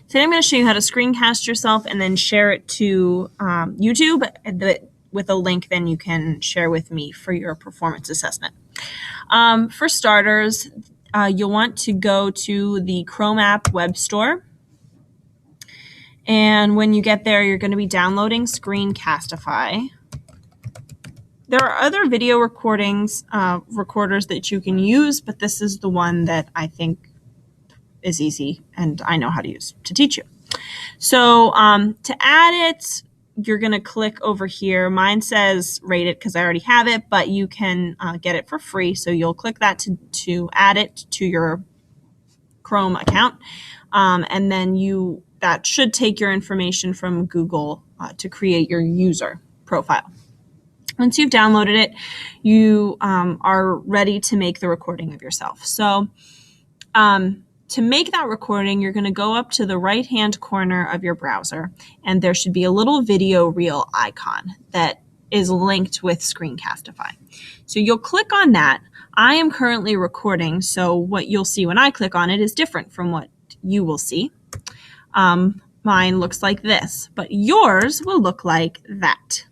Today I'm going to show you how to screencast yourself and then share it to YouTube with a link then you can share with me for your performance assessment. For starters, you'll want to go to the Chrome app web store. And when you get there, you're going to be downloading Screencastify. There are other video recorders that you can use, but this is the one that I think is easy and I know how to use to teach you. So to add it, you're going to click over here. Mine says rate it because I already have it, but you can get it for free. So you'll click that to add it to your Chrome account. And then that should take your information from Google to create your user profile. Once you've downloaded it, you are ready to make the recording of yourself. So to make that recording, you're going to go up to the right-hand corner of your browser, and there should be a little video reel icon that is linked with Screencastify. So you'll click on that. I am currently recording, so what you'll see when I click on it is different from what you will see. Mine looks like this, but yours will look like that.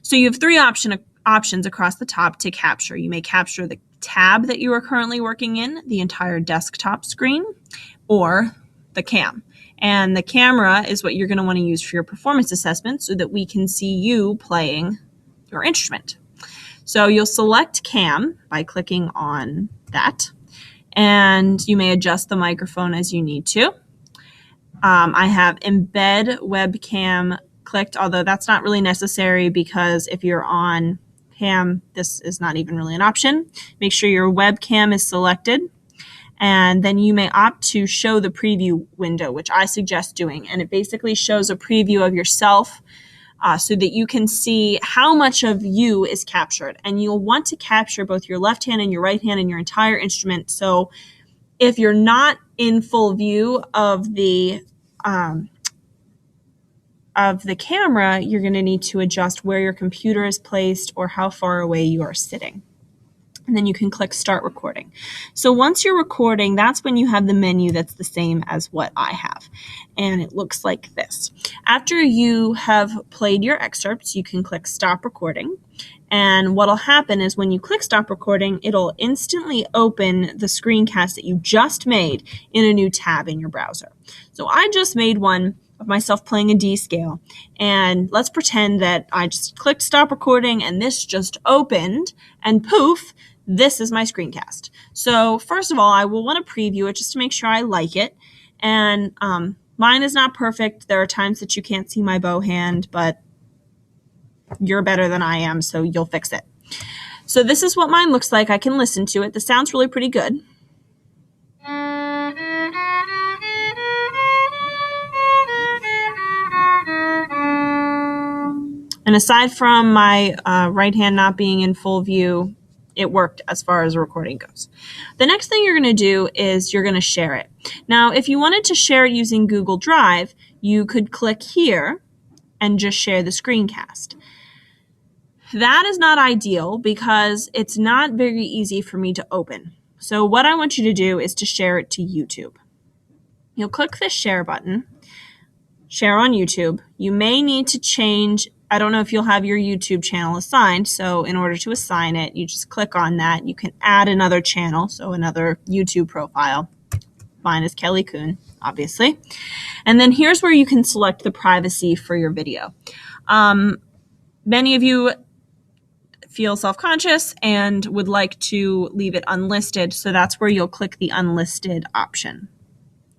So you have three options across the top to capture. You may capture the tab that you are currently working in, the entire desktop screen, or the cam. And the camera is what you're going to want to use for your performance assessment so that we can see you playing your instrument. So you'll select cam by clicking on that, and you may adjust the microphone as you need to. I have embed webcam clicked, although that's not really necessary because if you're on cam, this is not even really an option. Make sure your webcam is selected, and then you may opt to show the preview window, which I suggest doing. And it basically shows a preview of yourself so that you can see how much of you is captured. And you'll want to capture both your left hand and your right hand and your entire instrument. So if you're not in full view of the camera, you're going to need to adjust where your computer is placed or how far away you are sitting. And then you can click Start Recording. So once you're recording, that's when you have the menu that's the same as what I have. And it looks like this. After you have played your excerpts, you can click Stop Recording. And what'll happen is when you click Stop Recording, it'll instantly open the screencast that you just made in a new tab in your browser. So I just made one of myself playing a D scale. And let's pretend that I just clicked Stop Recording and this just opened, and poof, this is my screencast. So first of all, I will want to preview it just to make sure I like it. And mine is not perfect. There are times that you can't see my bow hand, but you're better than I am, so you'll fix it. So this is what mine looks like. I can listen to it. This sounds really pretty good. And aside from my right hand not being in full view, it worked as far as recording goes. The next thing you're going to do is you're going to share it. Now, if you wanted to share it using Google Drive, you could click here and just share the screencast. That is not ideal because it's not very easy for me to open. So what I want you to do is to share it to YouTube. You'll click the share button, share on YouTube. You may need to change, I don't know if you'll have your YouTube channel assigned, so in order to assign it, you just click on that. You can add another channel, so another YouTube profile. Mine is Kelly Kuhn, obviously. And then here's where you can select the privacy for your video. Many of you feel self-conscious and would like to leave it unlisted, so that's where you'll click the unlisted option.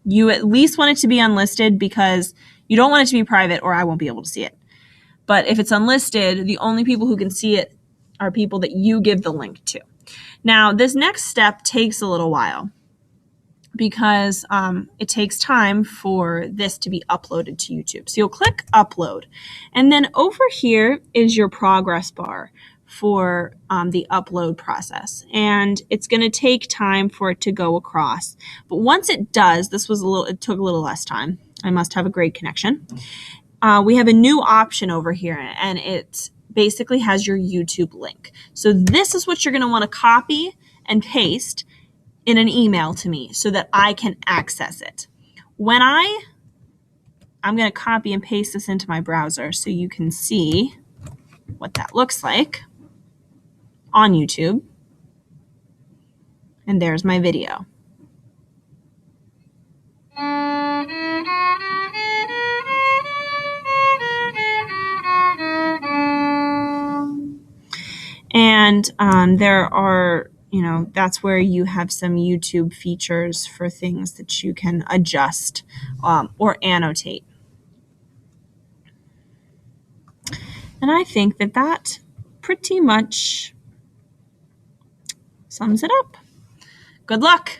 You at least want it to be unlisted because you don't want it to be private or I won't be able to see it. But if it's unlisted, the only people who can see it are people that you give the link to. Now, this next step takes a little while because it takes time for this to be uploaded to YouTube. So you'll click Upload. And then over here is your progress bar for the upload process. And it's going to take time for it to go across. But once it does, it took a little less time. I must have a great connection. We have a new option over here, and it basically has your YouTube link. So this is what you're going to want to copy and paste in an email to me so that I can access it. When I I'm going to copy and paste this into my browser so you can see what that looks like on YouTube. And there's my video. And there are, that's where you have some YouTube features for things that you can adjust or annotate. And I think that pretty much sums it up. Good luck.